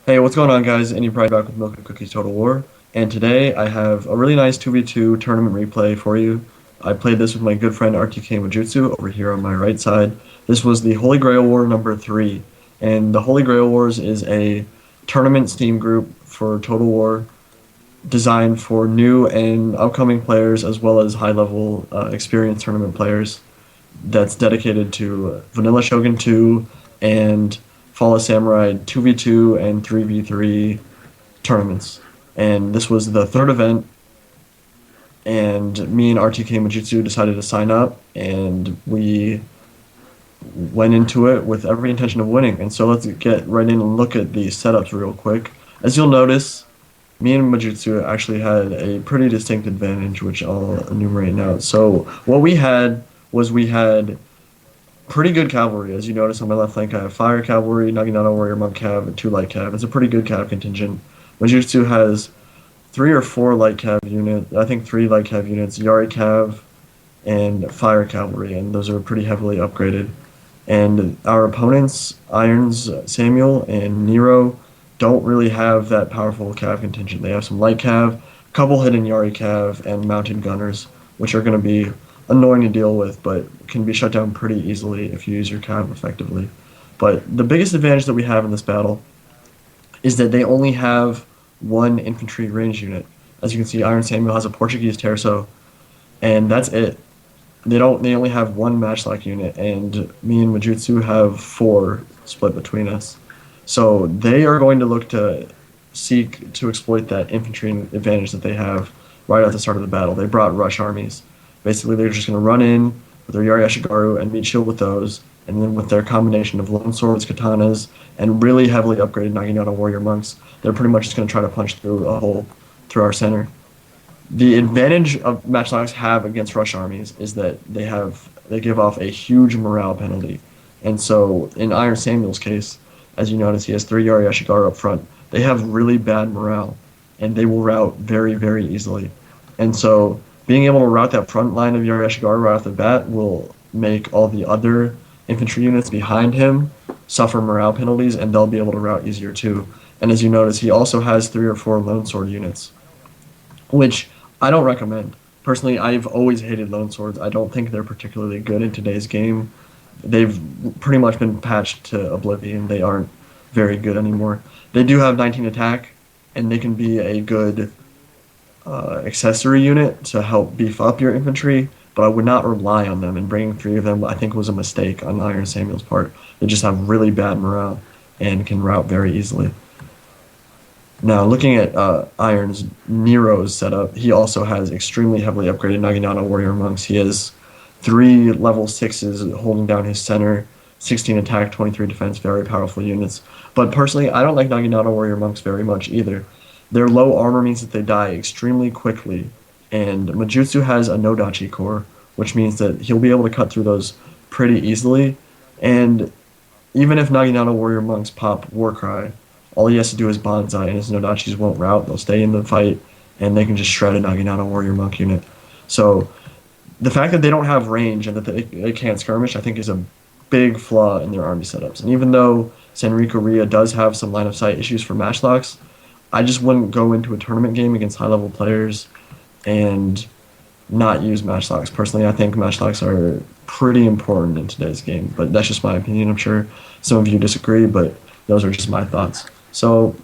Hey, what's going on, guys? Indypride back with Milk and Cookies Total War, and today I have a really nice 2v2 tournament replay for you. I played this with my good friend RTK Majutsu over here on my right side. This was the Holy Grail War number 3, and the Holy Grail Wars is a tournament Steam group for Total War designed for new and upcoming players as well as high-level experienced tournament players that's dedicated to Vanilla Shogun 2 and Fall of Samurai 2v2 and 3v3 tournaments. And this was the third event, and me and RTK Majutsu decided to sign up, and we went into it with every intention of winning. And so let's get right in and look at the setups real quick. As you'll notice, me and Majutsu actually had a pretty distinct advantage, which I'll enumerate now. So what we had was we had pretty good cavalry. As you notice on my left flank, I have Fire Cavalry, Naginata Warrior Monk Cav, and 2 Light Cav. It's a pretty good Cav contingent. Majutsu has 3 or 4 Light Cav units, I think 3 Light Cav units, Yari Cav, and Fire Cavalry, and those are pretty heavily upgraded. And our opponents, Irons, Samuel, and Nero, don't really have that powerful Cav contingent. They have some Light Cav, a couple hidden Yari Cav, and Mounted Gunners, which are going to be annoying to deal with, but can be shut down pretty easily if you use your Cav effectively. But the biggest advantage that we have in this battle is that they only have 1 infantry range unit. As you can see, Iron Samuel has a Portuguese Terço, and that's it. They only have 1 matchlock unit, and me and Majutsu have 4 split between us. So they are going to look to seek to exploit that infantry advantage that they have right at the start of the battle. They brought rush armies. Basically, they're just going to run in with their Yari Ashigaru and meet shield with those, and then with their combination of lone swords, katanas, and really heavily upgraded Naginata warrior monks, they're pretty much just going to try to punch through a hole through our center. The advantage of matchlocks have against rush armies is that they give off a huge morale penalty. And so in Iron Samuel's case, as you notice, he has 3 Yari Ashigaru up front. They have really bad morale, and they will rout very, very easily. And so being able to rout that front line of Yari Ashigaru right off the bat will make all the other infantry units behind him suffer morale penalties, and they'll be able to rout easier too. And as you notice, he also has 3 or 4 lone sword units, which I don't recommend. Personally, I've always hated lone swords. I don't think they're particularly good in today's game. They've pretty much been patched to oblivion. They aren't very good anymore. They do have 19 attack, and they can be a good accessory unit to help beef up your infantry, but I would not rely on them, and bringing 3 of them I think was a mistake on Iron Samuel's part. They just have really bad morale and can rout very easily. Now, looking at Iron's Nero's setup, he also has extremely heavily upgraded Naginata warrior monks. He has 3 level 6s holding down his center, 16 attack, 23 defense, very powerful units. But personally, I don't like Naginata warrior monks very much either. Their low armor means that they die extremely quickly, and Majutsu has a no-dachi core, which means that he'll be able to cut through those pretty easily. And even if Naginata warrior monks pop Warcry, all he has to do is bonsai, and his no-dachis won't rout. They'll stay in the fight, and they can just shred a Naginata warrior monk unit. So the fact that they don't have range and that they can't skirmish, I think, is a big flaw in their army setups. And even though Senriku Ria does have some line of sight issues for matchlocks, I just wouldn't go into a tournament game against high-level players and not use matchlocks. Personally, I think matchlocks are pretty important in today's game, but that's just my opinion. I'm sure some of you disagree, but those are just my thoughts. So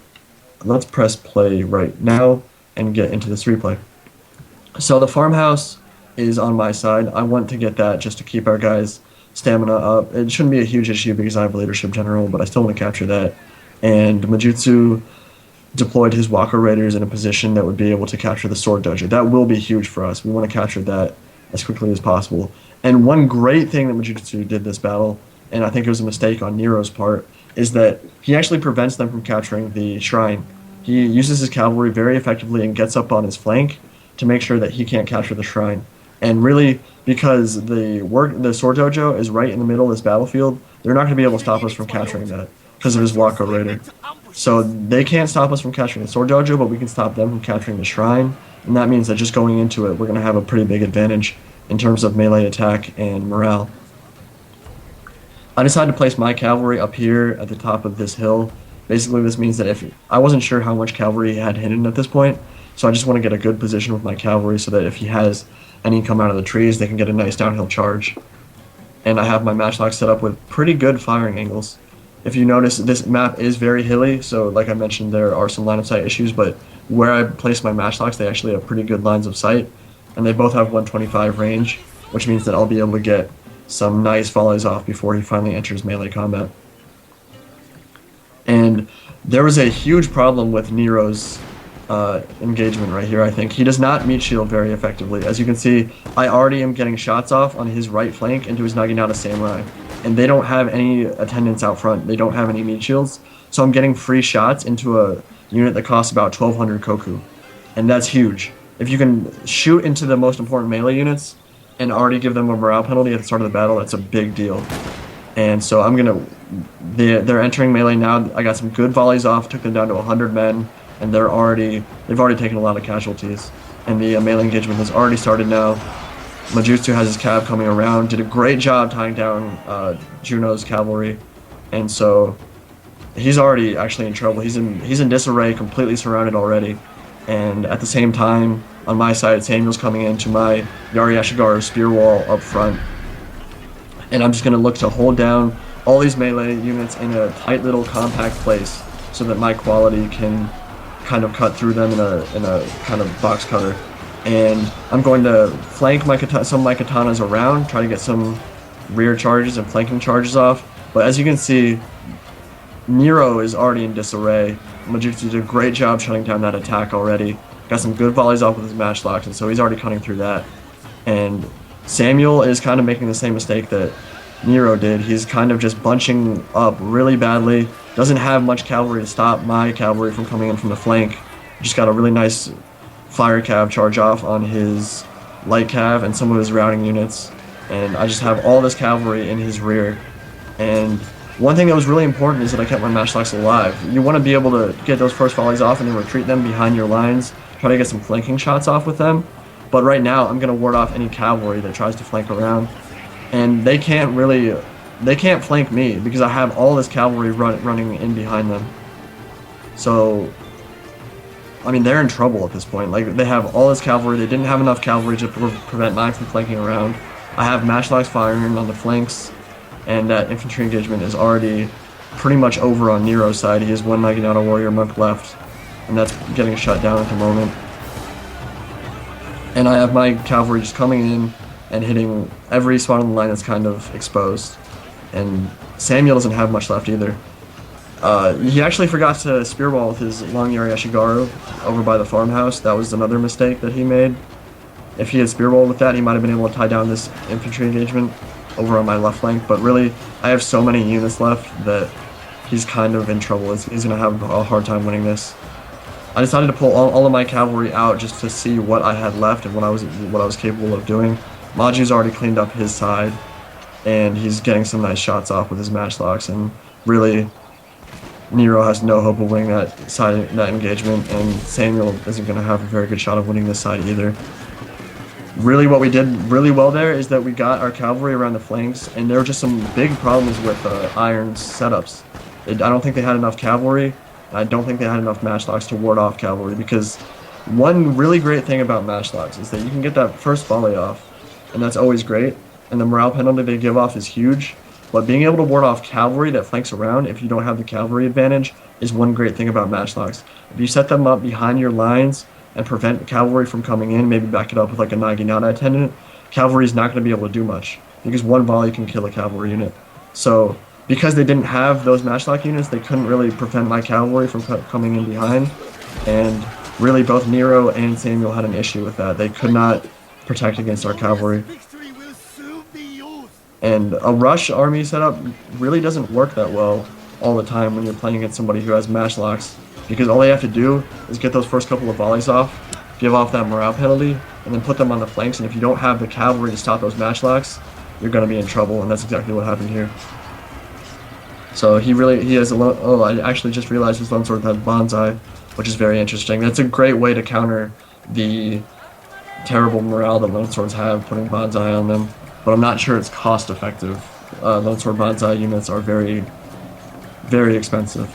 let's press play right now and get into this replay. So the farmhouse is on my side. I want to get that just to keep our guys' stamina up. It shouldn't be a huge issue because I have a leadership general, but I still want to capture that. And Majutsu deployed his Waka Raiders in a position that would be able to capture the Sword Dojo. That will be huge for us. We want to capture that as quickly as possible. And one great thing that Majutsu did this battle, and I think it was a mistake on Nero's part, is that he actually prevents them from capturing the shrine. He uses his cavalry very effectively and gets up on his flank to make sure that he can't capture the shrine. And really, because the Sword Dojo is right in the middle of this battlefield, they're not going to be able to stop us from capturing that because of his Waka Raider. So they can't stop us from capturing the Sword Dojo, but we can stop them from capturing the shrine. And that means that just going into it, we're going to have a pretty big advantage in terms of melee attack and morale. I decided to place my cavalry up here at the top of this hill Basically, this means that if I wasn't sure how much cavalry he had hidden at this point, so I just want to get a good position with my cavalry so that if he has any come out of the trees, they can get a nice downhill charge. And I have my matchlocks set up with pretty good firing angles. If you notice, this map is very hilly, so like I mentioned, there are some line of sight issues, but where I place my matchlocks, they actually have pretty good lines of sight, and they both have 125 range, which means that I'll be able to get some nice volleys off before he finally enters melee combat. And there was a huge problem with Nero's engagement right here, I think. He does not meat shield very effectively. As you can see, I already am getting shots off on his right flank into his Naginata Samurai. And they don't have any attendants out front. They don't have any meat shields. So I'm getting free shots into a unit that costs about 1200 Koku. And that's huge. If you can shoot into the most important melee units and already give them a morale penalty at the start of the battle, that's a big deal. And so I'm going to... They're entering melee now. I got some good volleys off, took them down to 100 men. And they've already taken a lot of casualties. And the melee engagement has already started now. Majutsu has his cav coming around, did a great job tying down Juno's cavalry, and so he's already actually in trouble. He's in disarray, completely surrounded already. And at the same time, on my side, Samuel's coming into my Yari Ashigaru spear wall up front. And I'm just going to look to hold down all these melee units in a tight little compact place so that my quality can kind of cut through them in a kind of box cutter. And I'm going to flank some of my katanas around, try to get some rear charges and flanking charges off. But as you can see, Nero is already in disarray. Majutsu did a great job shutting down that attack already. Got some good volleys off with his matchlocks, and so he's already cutting through that. And Samuel is kind of making the same mistake that Nero did. He's kind of just bunching up really badly. Doesn't have much cavalry to stop my cavalry from coming in from the flank. Just got a really nice fire cav charge off on his light cav and some of his routing units, and I just have all this cavalry in his rear. And one thing that was really important is that I kept my matchlocks alive. You want to be able to get those first volleys off and then retreat them behind your lines, try to get some flanking shots off with them. But right now I'm going to ward off any cavalry that tries to flank around, and they can't flank me because I have all this cavalry running in behind them. So I mean, they're in trouble at this point. Like, they have all this cavalry. They didn't have enough cavalry to prevent mine from flanking around. I have matchlocks firing on the flanks, and that infantry engagement is already pretty much over on Nero's side. He has one Naginata warrior monk left, and that's getting shut down at the moment. And I have my cavalry just coming in and hitting every spot on the line that's kind of exposed. And Samuel doesn't have much left either. He actually forgot to spearwall with his long Yari Ashigaru over by the farmhouse. That was another mistake that he made. If he had spearwalled with that, he might have been able to tie down this infantry engagement over on my left flank. But really, I have so many units left that he's kind of in trouble. He's going to have a hard time winning this. I decided to pull all of my cavalry out just to see what I had left and what I was capable of doing. Maju's already cleaned up his side, and he's getting some nice shots off with his matchlocks, and really Nero has no hope of winning that engagement, and Samuel isn't going to have a very good shot of winning this side either. Really, what we did really well there is that we got our cavalry around the flanks, and there were just some big problems with Iron's setups. I don't think they had enough cavalry, and I don't think they had enough matchlocks to ward off cavalry, because one really great thing about matchlocks is that you can get that first volley off, and that's always great, and the morale penalty they give off is huge. But being able to ward off cavalry that flanks around if you don't have the cavalry advantage is one great thing about matchlocks. If you set them up behind your lines and prevent cavalry from coming in, maybe back it up with like a Naginata attendant, cavalry is not going to be able to do much because one volley can kill a cavalry unit. So because they didn't have those matchlock units, they couldn't really prevent my cavalry from coming in behind. And really both Nero and Samuel had an issue with that. They could not protect against our cavalry. And a rush army setup really doesn't work that well all the time when you're playing against somebody who has matchlocks, because all they have to do is get those first couple of volleys off, give off that morale penalty, and then put them on the flanks, and if you don't have the cavalry to stop those matchlocks, you're going to be in trouble, and that's exactly what happened here. So he has a I actually just realized his longsword has bonsai, which is very interesting. That's a great way to counter the terrible morale that longswords have, putting bonsai on them. But I'm not sure it's cost effective. Longsword bonsai units are very, very expensive.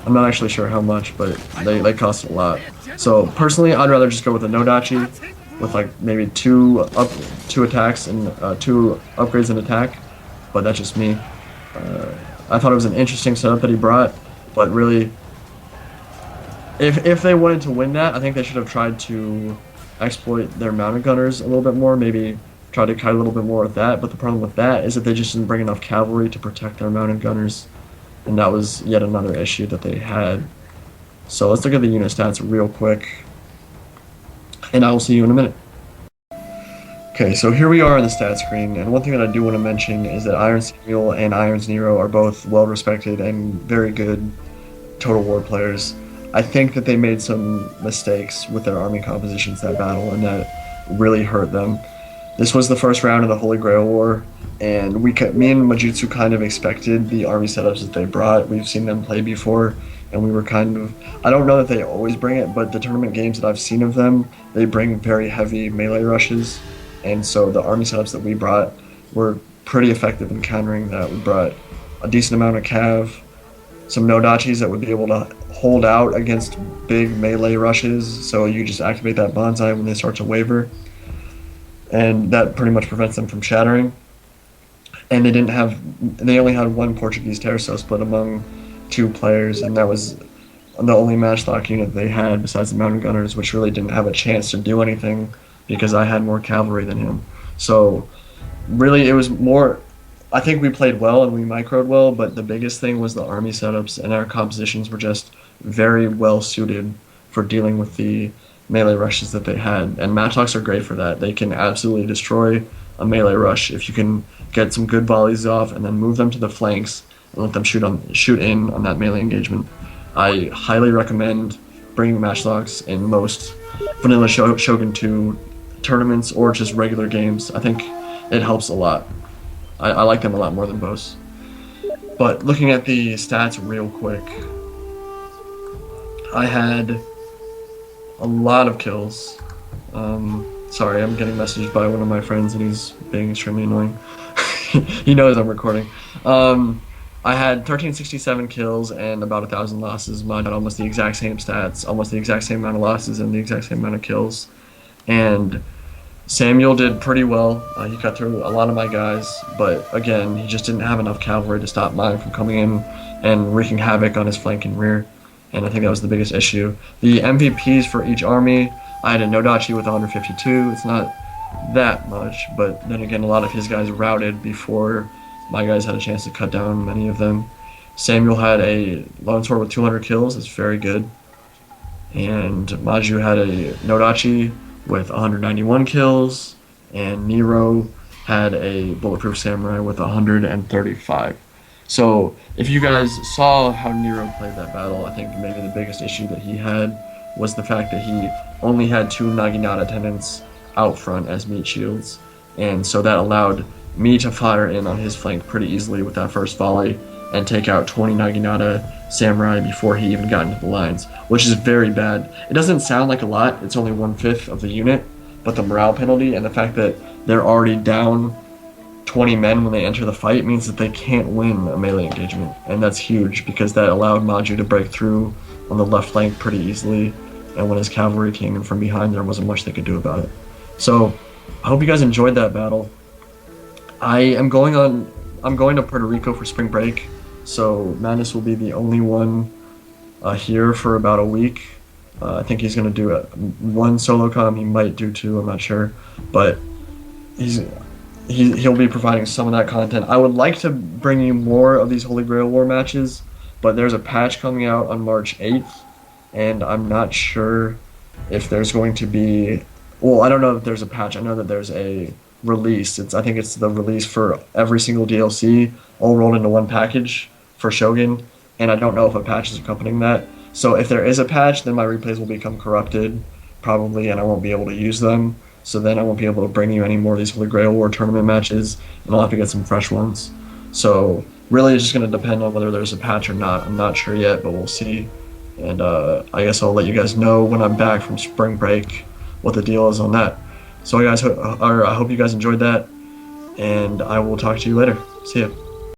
I'm not actually sure how much, but they cost a lot. So personally, I'd rather just go with a Nodachi with like maybe two attacks and two upgrades in attack. But that's just me. Uh, I thought it was an interesting setup that he brought, but really, if they wanted to win that, I think they should have tried to exploit their mounted gunners a little bit more. Maybe try to kite a little bit more with that. But the problem with that is that they just didn't bring enough cavalry to protect their mounted gunners, and that was yet another issue that they had. So let's look at the unit stats real quick, and I will see you in a minute. Okay, so here we are on the stat screen, and one thing that I do want to mention is that Iron Samuel and Iron's Nero are both well-respected and very good Total War players. I think that they made some mistakes with their army compositions that battle, and that really hurt them. This was the first round of the Holy Grail War, and me and Majutsu kind of expected the army setups that they brought. We've seen them play before, and we were kind of, I don't know that they always bring it, but the tournament games that I've seen of them, they bring very heavy melee rushes. And so the army setups that we brought were pretty effective in countering that. We brought a decent amount of cav, some Nodachis that would be able to hold out against big melee rushes, so you just activate that bonsai when they start to waver, and that pretty much prevents them from shattering. And they only had one Portuguese Terço split among two players, and that was the only matchlock unit they had besides the mountain gunners, which really didn't have a chance to do anything because I had more cavalry than him. So really it was more, I think we played well and we microed well, but the biggest thing was the army setups, and our compositions were just very well suited for dealing with the melee rushes that they had. And matchlocks are great for that. They can absolutely destroy a melee rush if you can get some good volleys off and then move them to the flanks and let them shoot in on that melee engagement. I highly recommend bringing matchlocks in most vanilla Shogun 2 tournaments or just regular games. I think it helps a lot. I like them a lot more than bows. But looking at the stats real quick, I had a lot of kills. Sorry, I'm getting messaged by one of my friends and he's being extremely annoying. He knows I'm recording. I had 1367 kills and about 1,000 losses. Mine had almost the exact same stats, almost the exact same amount of losses and the exact same amount of kills. And Samuel did pretty well. He cut through a lot of my guys, but again, he just didn't have enough cavalry to stop mine from coming in and wreaking havoc on his flank and rear. And I think that was the biggest issue. The MVPs for each army, I had a Nodachi with 152. It's not that much, but then again, a lot of his guys routed before my guys had a chance to cut down many of them. Samuel had a longsword with 200 kills. It's very good. And Maju had a Nodachi with 191 kills, and Nero had a bulletproof samurai with 135. So if you guys saw how Nero played that battle, I think maybe the biggest issue that he had was the fact that he only had 2 Naginata tenants out front as meat shields, and so that allowed me to fire in on his flank pretty easily with that first volley and take out 20 Naginata samurai before he even got into the lines, which is very bad. It doesn't sound like a lot, it's only 1/5 of the unit, but the morale penalty and the fact that they're already down 20 men when they enter the fight means that they can't win a melee engagement, and that's huge because that allowed Maju to break through on the left flank pretty easily, and when his cavalry came in from behind, there wasn't much they could do about it. So I hope you guys enjoyed that battle. I'm going to Puerto Rico for spring break, so Madness will be the only one here for about a week. I think he's going to do one solo com. He might do 2. I'm not sure, but he'll be providing some of that content. I would like to bring you more of these Holy Grail War matches, but there's a patch coming out on March 8th, and I'm not sure if there's going to be. Well, I don't know that there's a patch. I know that there's a release. I think it's the release for every single DLC all rolled into one package for Shogun, and I don't know if a patch is accompanying that. So if there is a patch, then my replays will become corrupted probably, and I won't be able to use them. So then I won't be able to bring you any more of these Holy Grail War tournament matches, and I'll have to get some fresh ones. So really it's just going to depend on whether there's a patch or not. I'm not sure yet, but we'll see. And I guess I'll let you guys know when I'm back from spring break what the deal is on that. So guys, I hope you guys enjoyed that, and I will talk to you later. See ya.